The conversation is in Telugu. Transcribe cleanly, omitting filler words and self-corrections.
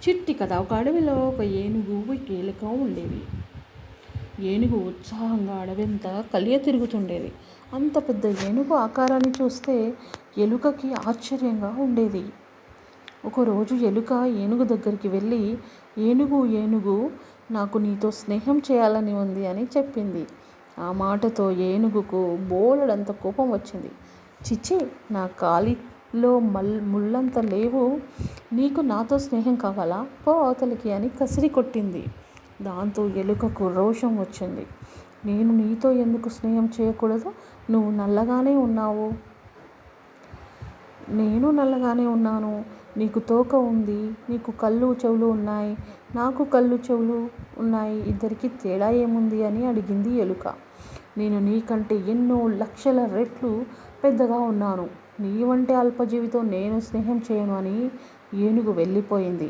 చిట్టి కథ. ఒక అడవిలో ఒక ఏనుగు, ఎలుక ఉండేవి. ఏనుగు ఉత్సాహంగా అడవంతా కలియ తిరుగుతుండేది. అంత పెద్ద ఏనుగు ఆకారాన్ని చూస్తే ఎలుకకి ఆశ్చర్యంగా ఉండేది. ఒకరోజు ఎలుక ఏనుగు దగ్గరికి వెళ్ళి, ఏనుగు నాకు నీతో స్నేహం చేయాలని ఉంది అని చెప్పింది. ఆ మాటతో ఏనుగుకు బోలెడంత కోపం వచ్చింది. చిచి, నా కాలిలో ముళ్ళంత లేవు, నీకు నాతో స్నేహం కావాలా, పో అవతలికి అని కసిరి కొట్టింది. దాంతో ఎలుకకు రోషం వచ్చింది. నేను నీతో ఎందుకు స్నేహం చేయకూడదు? నువ్వు నల్లగానే ఉన్నావు, నేను నల్లగానే ఉన్నాను. నీకు తోక ఉంది, నీకు కళ్ళు చెవులు ఉన్నాయి, నాకు కళ్ళు చెవులు ఉన్నాయి, ఇద్దరికి తేడా ఏముంది అని అడిగింది ఎలుక. నేను నీకంటే ఎన్నో లక్షల రెట్లు పెద్దగా ఉన్నాను, నీ వంటి అల్పజీవితో నేను స్నేహం చేయను అని ఏనుగు వెళ్ళిపోయింది.